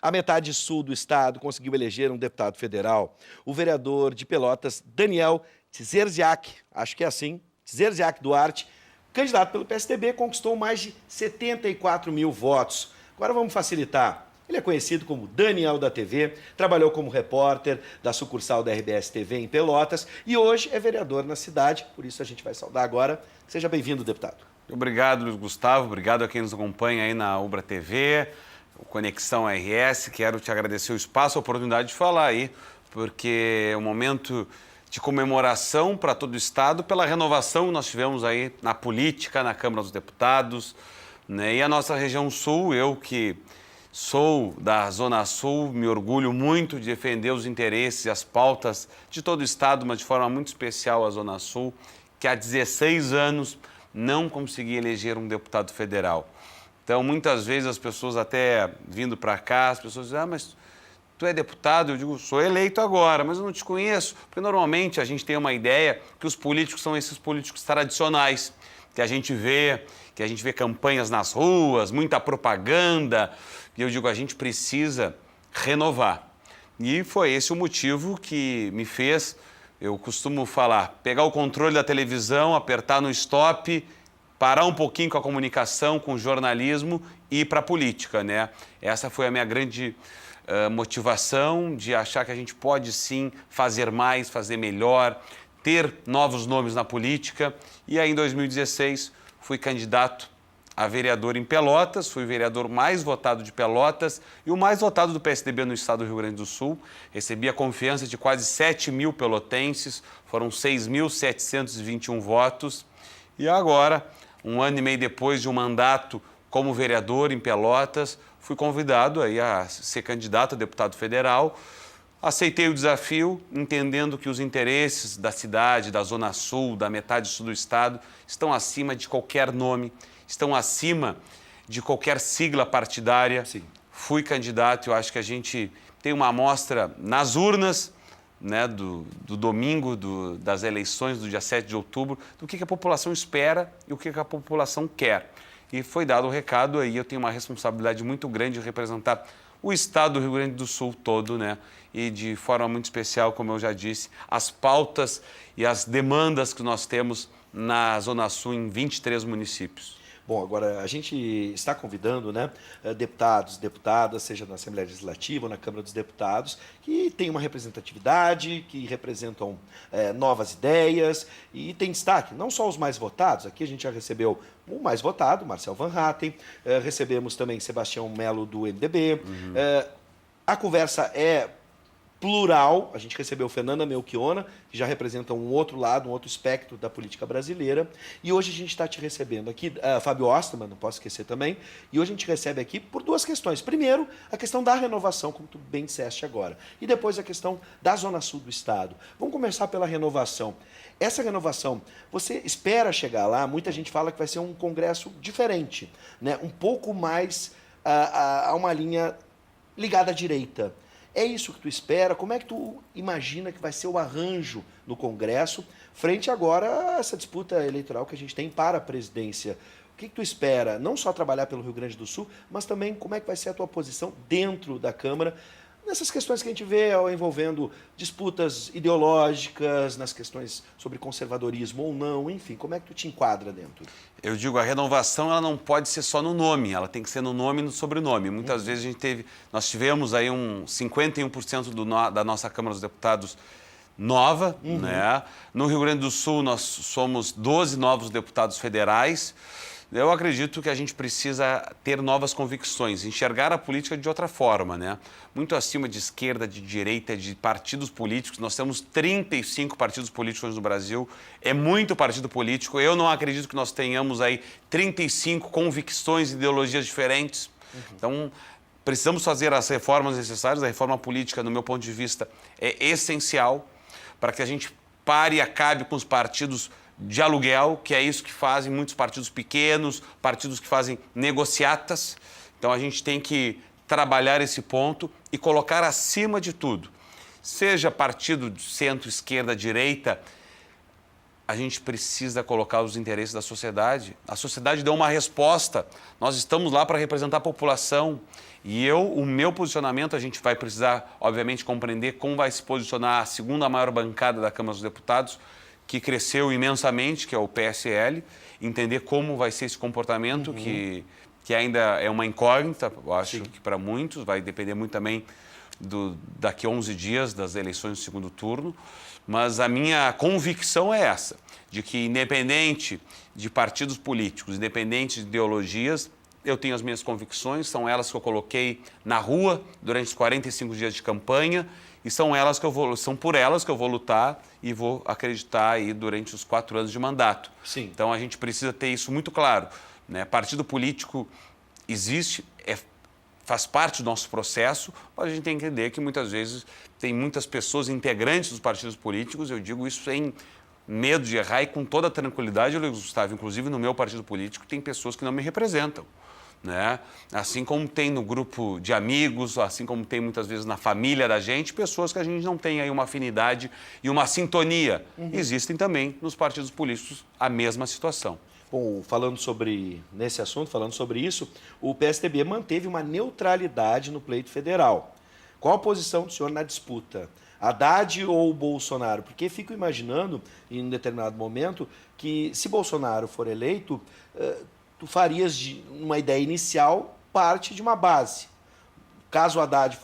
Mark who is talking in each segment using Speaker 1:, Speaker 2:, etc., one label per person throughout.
Speaker 1: A metade sul do estado conseguiu eleger um deputado federal, o vereador de Pelotas, Daniel Tzerziak, acho que é assim, Tzerziak Duarte, candidato pelo PSDB, conquistou mais de 74 mil votos. Agora vamos facilitar. Ele é conhecido como Daniel da TV, trabalhou como repórter da sucursal da RBS TV em Pelotas e hoje é vereador na cidade, por isso a gente vai saudar agora. Seja bem-vindo, deputado.
Speaker 2: Obrigado, Luiz Gustavo. Obrigado a quem nos acompanha aí na Ubra TV, Conexão RS. Quero te agradecer o espaço, a oportunidade de falar aí, porque é um momento de comemoração para todo o Estado pela renovação que nós tivemos aí na política, na Câmara dos Deputados, né? E a nossa região sul, eu que sou da Zona Sul, me orgulho muito de defender os interesses e as pautas de todo o Estado, mas de forma muito especial a Zona Sul, que há 16 anos não conseguia eleger um deputado federal. Então, muitas vezes as pessoas até vindo para cá, as pessoas dizem, mas tu é deputado? Eu digo, sou eleito agora, mas eu não te conheço. Porque normalmente a gente tem uma ideia que os políticos são esses políticos tradicionais, que a gente vê campanhas nas ruas, muita propaganda. E eu digo, a gente precisa renovar. E foi esse o motivo que me fez, eu costumo falar, pegar o controle da televisão, apertar no stop, parar um pouquinho com a comunicação, com o jornalismo e ir para a política, né? Essa foi a minha grande motivação de achar que a gente pode sim fazer mais, fazer melhor, ter novos nomes na política. E aí em 2016 fui candidato a vereador em Pelotas, fui o vereador mais votado de Pelotas e o mais votado do PSDB no estado do Rio Grande do Sul. Recebi a confiança de quase 7 mil pelotenses, foram 6.721 votos. E agora, um ano e meio depois de um mandato como vereador em Pelotas, fui convidado aí a ser candidato a deputado federal. Aceitei o desafio, entendendo que os interesses da cidade, da Zona Sul, da metade sul do estado, estão acima de qualquer nome, estão acima de qualquer sigla partidária.
Speaker 1: Sim.
Speaker 2: Fui candidato, eu acho que a gente tem uma amostra nas urnas, né, do domingo, das eleições do dia 7 de outubro, do que a população espera e o que a população quer. E foi dado o recado aí, eu tenho uma responsabilidade muito grande de representar o estado do Rio Grande do Sul todo, né? E de forma muito especial, como eu já disse, as pautas e as demandas que nós temos na Zona Sul em 23 municípios.
Speaker 1: Bom, agora a gente está convidando, né, deputados, deputadas, seja na Assembleia Legislativa ou na Câmara dos Deputados, que tem uma representatividade, que representam novas ideias e tem destaque, não só os mais votados, aqui a gente já recebeu o mais votado, Marcel Van Hatten, recebemos também Sebastião Melo do MDB, a conversa é plural, a gente recebeu Fernanda Melchiona, que já representa um outro lado, um outro espectro da política brasileira, e hoje a gente está te recebendo aqui, Fábio Osterman, não posso esquecer também, e hoje a gente recebe aqui por duas questões. Primeiro, a questão da renovação, como tu bem disseste agora, e depois a questão da Zona Sul do Estado. Vamos começar pela renovação. Essa renovação, você espera chegar lá, muita gente fala que vai ser um congresso diferente, né? Um pouco mais a uma linha ligada à direita. É isso que tu espera? Como é que tu imagina que vai ser o arranjo no Congresso, frente agora a essa disputa eleitoral que a gente tem para a presidência? O que tu espera? Não só trabalhar pelo Rio Grande do Sul, mas também como é que vai ser a tua posição dentro da Câmara, nessas questões que a gente vê envolvendo disputas ideológicas, nas questões sobre conservadorismo ou não, enfim, como é que tu te enquadra dentro?
Speaker 2: Eu digo, a renovação ela não pode ser só no nome, ela tem que ser no nome e no sobrenome. Muitas vezes nós tivemos aí 51% da nossa Câmara dos Deputados nova, né? No Rio Grande do Sul nós somos 12 novos deputados federais. Eu acredito que a gente precisa ter novas convicções, enxergar a política de outra forma, né? Muito acima de esquerda, de direita, de partidos políticos. Nós temos 35 partidos políticos no Brasil, é muito partido político. Eu não acredito que nós tenhamos aí 35 convicções, ideologias diferentes. Então, precisamos fazer as reformas necessárias. A reforma política, no meu ponto de vista, é essencial para que a gente pare e acabe com os partidos de aluguel, que é isso que fazem muitos partidos pequenos, partidos que fazem negociatas. Então a gente tem que trabalhar esse ponto e colocar acima de tudo, seja partido de centro, esquerda, direita, a gente precisa colocar os interesses da sociedade. A sociedade deu uma resposta. Nós estamos lá para representar a população. E o meu posicionamento, a gente vai precisar, obviamente, compreender como vai se posicionar a segunda maior bancada da Câmara dos Deputados, que cresceu imensamente, que é o PSL, entender como vai ser esse comportamento, que ainda é uma incógnita, eu acho que para muitos, vai depender muito também daqui a 11 dias das eleições do segundo turno. Mas a minha convicção é essa, de que independente de partidos políticos, independente de ideologias, eu tenho as minhas convicções, são elas que eu coloquei na rua durante os 45 dias de campanha e são por elas que eu vou lutar e vou acreditar aí durante os 4 anos de mandato.
Speaker 1: Sim.
Speaker 2: Então a gente precisa ter isso muito claro, né? Partido político existe, faz parte do nosso processo, mas a gente tem que entender que muitas vezes tem muitas pessoas integrantes dos partidos políticos, eu digo isso sem medo de errar e com toda a tranquilidade, Luiz Gustavo, inclusive no meu partido político tem pessoas que não me representam, né? Assim como tem no grupo de amigos, assim como tem muitas vezes na família da gente, pessoas que a gente não tem aí uma afinidade e uma sintonia. Existem também nos partidos políticos a mesma situação.
Speaker 1: Bom, falando sobre isso, o PSDB manteve uma neutralidade no pleito federal. Qual a posição do senhor na disputa? Haddad ou Bolsonaro? Porque fico imaginando, em um determinado momento, que se Bolsonaro for eleito, tu farias de uma ideia inicial parte de uma base. Caso o Haddad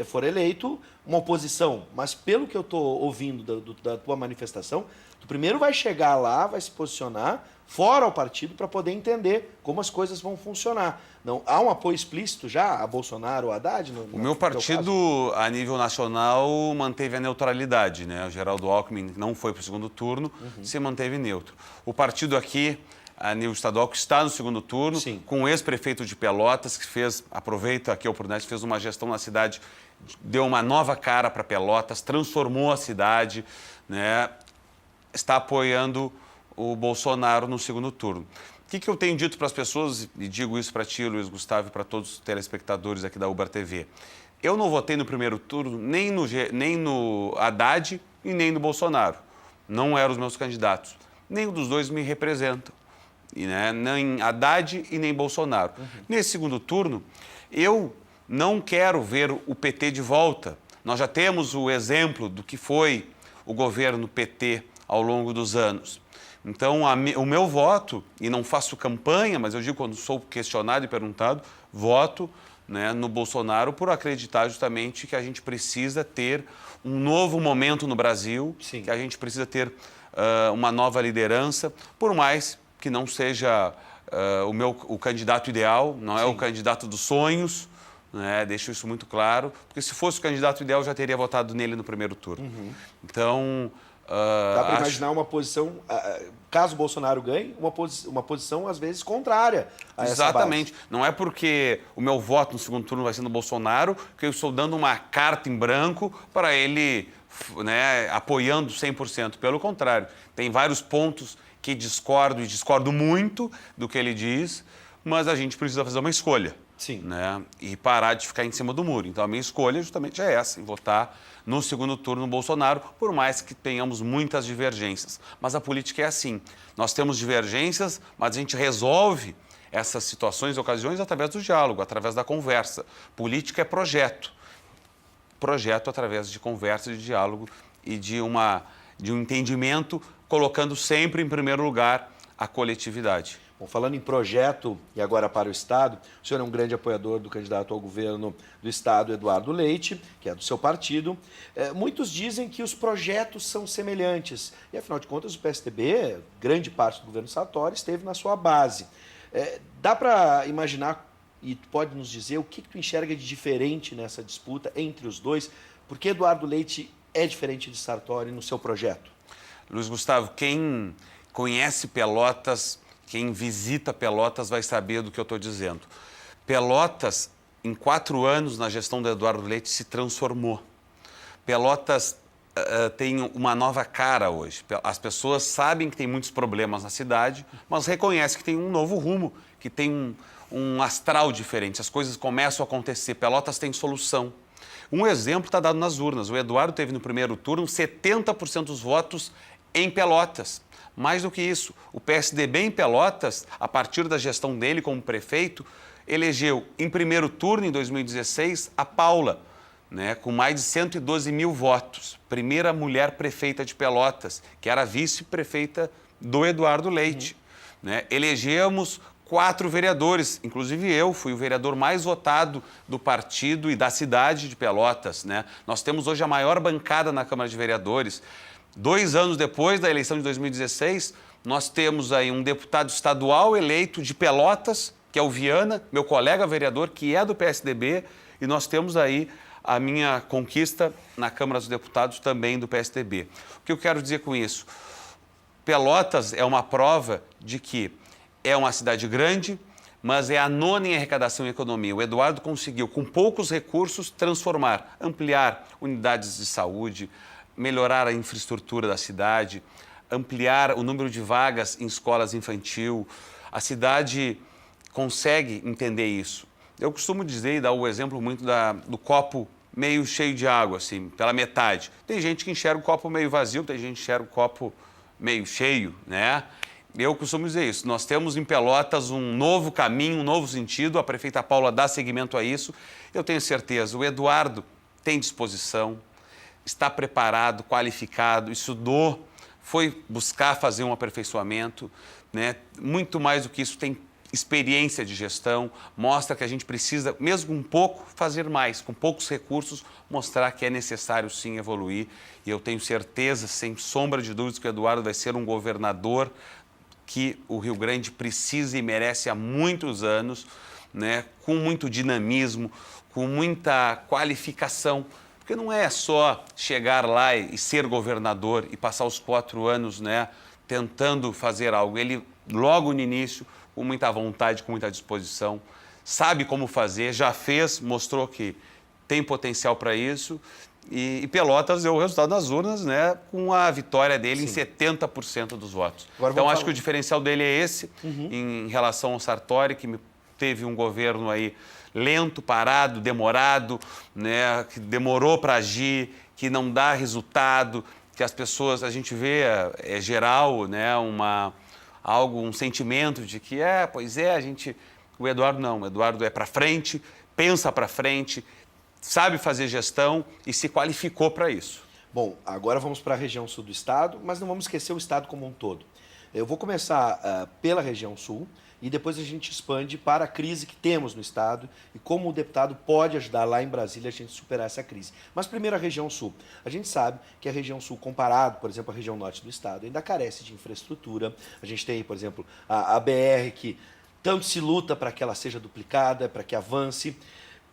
Speaker 1: for eleito, uma oposição. Mas pelo que eu estou ouvindo da tua manifestação, tu primeiro vai chegar lá, vai se posicionar fora o partido para poder entender como as coisas vão funcionar. Não, há um apoio explícito já a Bolsonaro ou Haddad?
Speaker 2: O meu partido, a nível nacional, manteve a neutralidade, né? O Geraldo Alckmin não foi para o segundo turno, se manteve neutro. O partido aqui, a nível estadual, que está no segundo turno,
Speaker 1: Sim,
Speaker 2: com o ex-prefeito de Pelotas, que aproveita aqui a oportunidade, fez uma gestão na cidade, deu uma nova cara para Pelotas, transformou a cidade, né? Está apoiando o Bolsonaro no segundo turno. O que eu tenho dito para as pessoas, e digo isso para ti, Luiz Gustavo, e para todos os telespectadores aqui da Ubra TV. Eu não votei no primeiro turno nem no Haddad e nem no Bolsonaro. Não eram os meus candidatos. Nenhum dos dois me representam. E, né, nem Haddad e nem Bolsonaro. Nesse segundo turno, eu não quero ver o PT de volta. Nós já temos o exemplo do que foi o governo PT ao longo dos anos. Então, o meu voto, e não faço campanha, mas eu digo quando sou questionado e perguntado, voto, né, no Bolsonaro por acreditar justamente que a gente precisa ter um novo momento no Brasil,
Speaker 1: sim,
Speaker 2: que a gente precisa ter uma nova liderança, por mais que não seja o candidato ideal, não é o candidato dos sonhos, né? Deixo isso muito claro, porque se fosse o candidato ideal, eu já teria votado nele no primeiro turno. Então...
Speaker 1: dá para imaginar uma posição, caso o Bolsonaro ganhe, uma posição às vezes contrária a essa
Speaker 2: Exatamente.
Speaker 1: base.
Speaker 2: Não é porque o meu voto no segundo turno vai ser no Bolsonaro que eu estou dando uma carta em branco para ele, né, apoiando 100%. Pelo contrário, tem vários pontos que discordo e discordo muito do que ele diz, mas a gente precisa fazer uma escolha.
Speaker 1: Sim.
Speaker 2: Né? E parar de ficar em cima do muro. Então, a minha escolha justamente é essa, em votar no segundo turno no Bolsonaro, por mais que tenhamos muitas divergências. Mas a política é assim. Nós temos divergências, mas a gente resolve essas situações e ocasiões através do diálogo, através da conversa. Política é projeto. Projeto através de conversa, de diálogo e de um entendimento, colocando sempre em primeiro lugar a coletividade.
Speaker 1: Bom, falando em projeto e agora para o Estado, o senhor é um grande apoiador do candidato ao governo do Estado, Eduardo Leite, que é do seu partido. Muitos dizem que os projetos são semelhantes. E, afinal de contas, o PSDB, grande parte do governo Sartori, esteve na sua base. Dá para imaginar, e tu pode nos dizer, o que tu enxerga de diferente nessa disputa entre os dois? Por que Eduardo Leite é diferente de Sartori no seu projeto?
Speaker 2: Luiz Gustavo, quem conhece Pelotas... Quem visita Pelotas vai saber do que eu estou dizendo. Pelotas, em 4 anos, na gestão do Eduardo Leite, se transformou. Pelotas tem uma nova cara hoje. As pessoas sabem que tem muitos problemas na cidade, mas reconhecem que tem um novo rumo, que tem um astral diferente. As coisas começam a acontecer. Pelotas tem solução. Um exemplo está dado nas urnas. O Eduardo teve no primeiro turno 70% dos votos em Pelotas. Mais do que isso, o PSDB em Pelotas, a partir da gestão dele como prefeito, elegeu em primeiro turno, em 2016, a Paula, né, com mais de 112 mil votos. Primeira mulher prefeita de Pelotas, que era vice-prefeita do Eduardo Leite. Né? Elegemos 4 vereadores, inclusive eu fui o vereador mais votado do partido e da cidade de Pelotas. Né? Nós temos hoje a maior bancada na Câmara de Vereadores. 2 anos depois da eleição de 2016, nós temos aí um deputado estadual eleito de Pelotas, que é o Viana, meu colega vereador, que é do PSDB, e nós temos aí a minha conquista na Câmara dos Deputados também do PSDB. O que eu quero dizer com isso? Pelotas é uma prova de que é uma cidade grande, mas é a 9ª em arrecadação e economia. O Eduardo conseguiu, com poucos recursos, transformar, ampliar unidades de saúde, melhorar a infraestrutura da cidade, ampliar o número de vagas em escolas infantil. A cidade consegue entender isso. Eu costumo dizer e dar o exemplo muito do copo meio cheio de água, assim, pela metade. Tem gente que enxerga o copo meio vazio, tem gente que enxerga o copo meio cheio, né? Eu costumo dizer isso. Nós temos em Pelotas um novo caminho, um novo sentido. A prefeita Paula dá seguimento a isso. Eu tenho certeza, o Eduardo tem disposição, está preparado, qualificado, estudou, foi buscar fazer um aperfeiçoamento, né? Muito mais do que isso, tem experiência de gestão, mostra que a gente precisa, mesmo com pouco, fazer mais, com poucos recursos, mostrar que é necessário sim evoluir. E eu tenho certeza, sem sombra de dúvidas, que o Eduardo vai ser um governador que o Rio Grande precisa e merece há muitos anos, né? Com muito dinamismo, com muita qualificação. Porque não é só chegar lá e ser governador e passar os 4 anos, né, tentando fazer algo. Ele, logo no início, com muita vontade, com muita disposição, sabe como fazer, já fez, mostrou que tem potencial para isso. E Pelotas deu o resultado nas urnas, né, com a vitória dele Sim. em 70% dos votos. Então, acho que o diferencial dele é esse, em relação ao Sartori, que teve um governo aí lento, parado, demorado, né, que demorou para agir, que não dá resultado, que as pessoas, a gente vê, é geral, né, um sentimento de que, o Eduardo não, o Eduardo é para frente, pensa para frente, sabe fazer gestão e se qualificou para isso.
Speaker 1: Bom, agora vamos para a região sul do estado, mas não vamos esquecer o estado como um todo. Eu vou começar pela região sul e depois a gente expande para a crise que temos no estado e como o deputado pode ajudar lá em Brasília a gente superar essa crise. Mas primeiro a região sul. A gente sabe que a região sul, comparado, por exemplo, à região norte do estado, ainda carece de infraestrutura. A gente tem, por exemplo, a BR que tanto se luta para que ela seja duplicada, para que avance.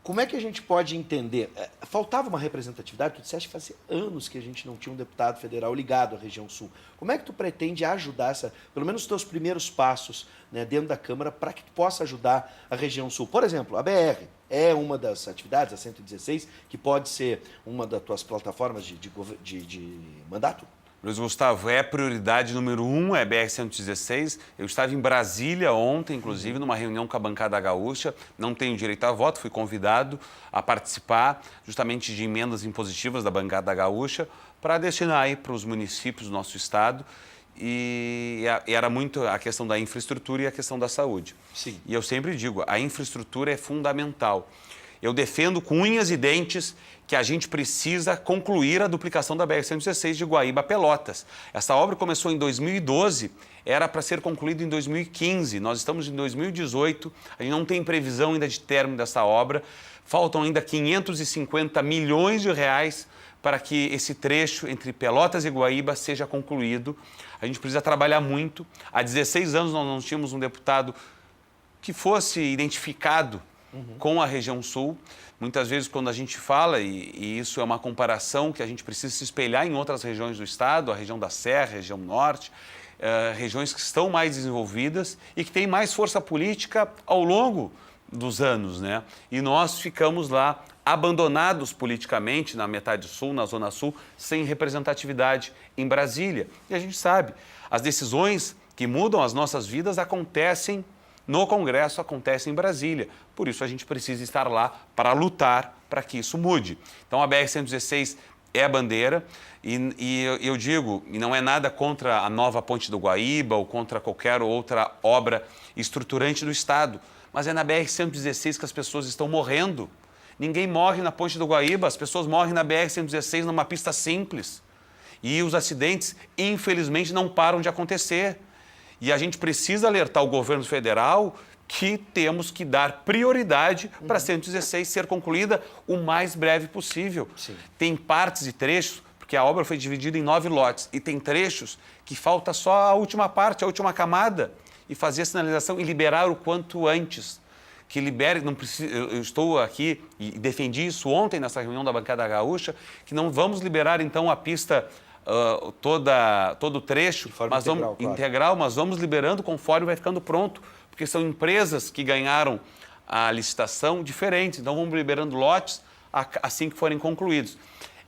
Speaker 1: Como é que a gente pode entender? Faltava uma representatividade, tu disseste que fazia anos que a gente não tinha um deputado federal ligado à região sul. Como é que tu pretende ajudar, pelo menos os teus primeiros passos, né, dentro da Câmara, para que tu possa ajudar a região sul? Por exemplo, a BR é uma das atividades, a 116, que pode ser uma das tuas plataformas de mandato?
Speaker 2: Luiz Gustavo, é prioridade número 1, é BR-116. Eu estava em Brasília ontem, inclusive, numa reunião com a bancada gaúcha. Não tenho direito a voto, fui convidado a participar justamente de emendas impositivas da bancada gaúcha para destinar aí para os municípios do nosso estado. E era muito a questão da infraestrutura e a questão da saúde.
Speaker 1: Sim.
Speaker 2: E eu sempre digo, a infraestrutura é fundamental. Eu defendo com unhas e dentes que a gente precisa concluir a duplicação da BR-116 de Guaíba a Pelotas. Essa obra começou em 2012, era para ser concluída em 2015. Nós estamos em 2018, a gente não tem previsão ainda de término dessa obra. Faltam ainda 550 milhões de reais para que esse trecho entre Pelotas e Guaíba seja concluído. A gente precisa trabalhar muito. Há 16 anos nós não tínhamos um deputado que fosse identificado com a região sul. Muitas vezes quando a gente fala, e isso é uma comparação que a gente precisa se espelhar em outras regiões do estado, a região da Serra, a região norte, regiões que estão mais desenvolvidas e que têm mais força política ao longo dos anos, né? E nós ficamos lá abandonados politicamente na metade sul, na zona sul, sem representatividade em Brasília. E a gente sabe, as decisões que mudam as nossas vidas acontecem no Congresso, acontece em Brasília. Por isso a gente precisa estar lá para lutar para que isso mude. Então a BR-116 é a bandeira. E eu digo, e não é nada contra a nova Ponte do Guaíba ou contra qualquer outra obra estruturante do Estado, mas é na BR-116 que as pessoas estão morrendo. Ninguém morre na Ponte do Guaíba, as pessoas morrem na BR-116 numa pista simples. E os acidentes, infelizmente, não param de acontecer. E a gente precisa alertar o governo federal que temos que dar prioridade para a 116 ser concluída o mais breve possível.
Speaker 1: Sim.
Speaker 2: Tem partes e trechos, porque a obra foi dividida em 9 lotes, e tem trechos que falta só a última parte, a última camada, e fazer a sinalização e liberar o quanto antes. Que libere, não precisa, eu estou aqui e defendi isso ontem nessa reunião da bancada gaúcha, que não vamos liberar então a pista todo o trecho, mas integral, mas vamos liberando conforme vai ficando pronto, porque são empresas que ganharam a licitação diferentes, então vamos liberando lotes assim que forem concluídos.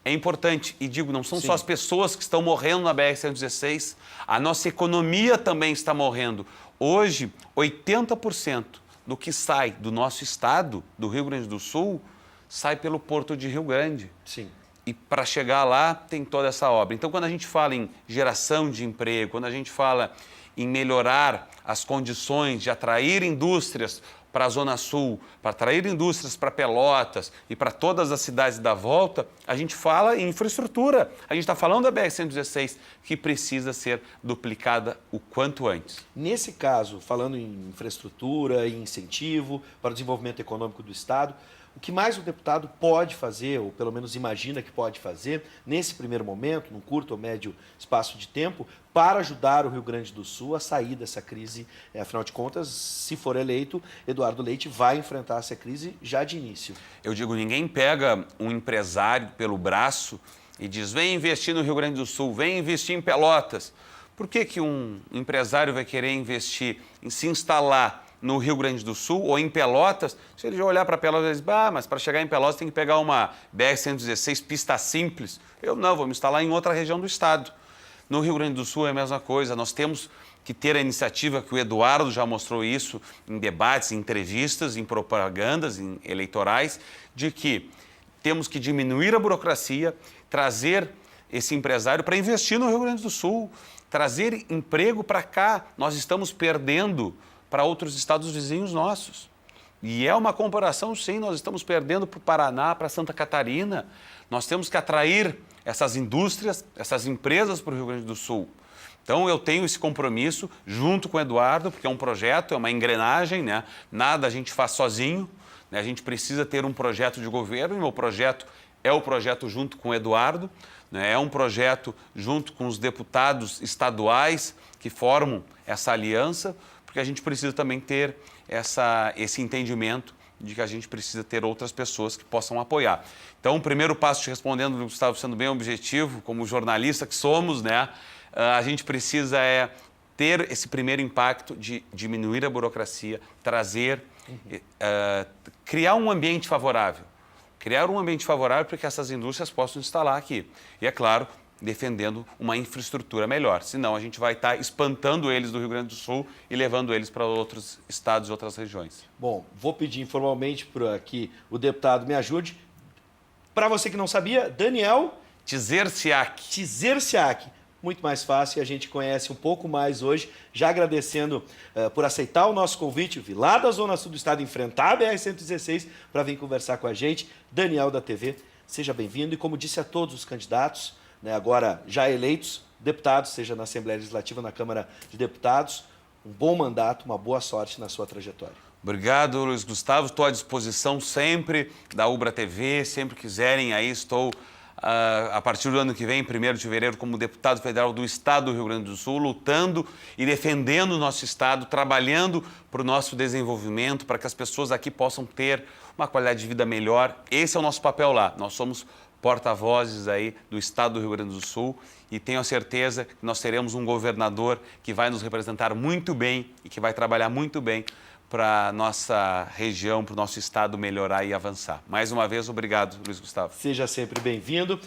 Speaker 2: É importante, e digo, não são só as pessoas que estão morrendo na BR-116, a nossa economia também está morrendo. Hoje, 80% do que sai do nosso estado, do Rio Grande do Sul, sai pelo Porto de Rio Grande.
Speaker 1: Sim.
Speaker 2: E para chegar lá tem toda essa obra. Então, quando a gente fala em geração de emprego, quando a gente fala em melhorar as condições de atrair indústrias para a Zona Sul, para atrair indústrias para Pelotas e para todas as cidades da volta, a gente fala em infraestrutura. A gente está falando da BR-116, que precisa ser duplicada o quanto antes.
Speaker 1: Nesse caso, falando em infraestrutura e incentivo para o desenvolvimento econômico do Estado, o que mais o deputado pode fazer, ou pelo menos imagina que pode fazer, nesse primeiro momento, num curto ou médio espaço de tempo, para ajudar o Rio Grande do Sul a sair dessa crise? Afinal de contas, se for eleito, Eduardo Leite vai enfrentar essa crise já de início.
Speaker 2: Eu digo, ninguém pega um empresário pelo braço e diz, vem investir no Rio Grande do Sul, vem investir em Pelotas. Por que um empresário vai querer investir em se instalar no Rio Grande do Sul ou em Pelotas, se ele já olhar para Pelotas e diz, mas para chegar em Pelotas tem que pegar uma BR-116 pista simples. Eu não, vou me instalar em outra região do estado. No Rio Grande do Sul é a mesma coisa, nós temos que ter a iniciativa, que o Eduardo já mostrou isso em debates, em entrevistas, em propagandas, em eleitorais, de que temos que diminuir a burocracia, trazer esse empresário para investir no Rio Grande do Sul, trazer emprego para cá. Nós estamos perdendo para outros estados vizinhos nossos. E é uma comparação, sim, nós estamos perdendo para o Paraná, para Santa Catarina. Nós temos que atrair essas indústrias, essas empresas para o Rio Grande do Sul. Então, eu tenho esse compromisso junto com o Eduardo, porque é um projeto, é uma engrenagem, né? Nada a gente faz sozinho, né? A gente precisa ter um projeto de governo, e o meu projeto é o projeto junto com o Eduardo, né? É um projeto junto com os deputados estaduais que formam essa aliança, porque a gente precisa também ter esse entendimento de que a gente precisa ter outras pessoas que possam apoiar. Então, o primeiro passo, te respondendo, Gustavo, sendo bem objetivo, como jornalista que somos, né, a gente precisa ter esse primeiro impacto de diminuir a burocracia, trazer, criar um ambiente favorável. Criar um ambiente favorável para que essas indústrias possam instalar aqui. E, é claro, defendendo uma infraestrutura melhor. Senão, a gente vai estar espantando eles do Rio Grande do Sul e levando eles para outros estados e outras regiões.
Speaker 1: Bom, vou pedir informalmente para que o deputado me ajude. Para você que não sabia, Daniel Tzerciak. Muito mais fácil, a gente conhece um pouco mais hoje. Já agradecendo por aceitar o nosso convite, vir lá da Zona Sul do Estado, enfrentar a BR-116 para vir conversar com a gente. Daniel da TV, seja bem-vindo. E como disse a todos os candidatos, né, agora já eleitos, deputados, seja na Assembleia Legislativa, na Câmara de Deputados, um bom mandato, uma boa sorte na sua trajetória.
Speaker 2: Obrigado, Luiz Gustavo. Estou à disposição sempre da Ubra TV, sempre quiserem, aí estou a partir do ano que vem, 1º de fevereiro, como deputado federal do Estado do Rio Grande do Sul, lutando e defendendo o nosso Estado, trabalhando para o nosso desenvolvimento, para que as pessoas aqui possam ter uma qualidade de vida melhor. Esse é o nosso papel lá. Nós somos porta-vozes aí do Estado do Rio Grande do Sul e tenho a certeza que nós teremos um governador que vai nos representar muito bem e que vai trabalhar muito bem para a nossa região, para o nosso estado melhorar e avançar. Mais uma vez, obrigado, Luiz Gustavo.
Speaker 1: Seja sempre bem-vindo.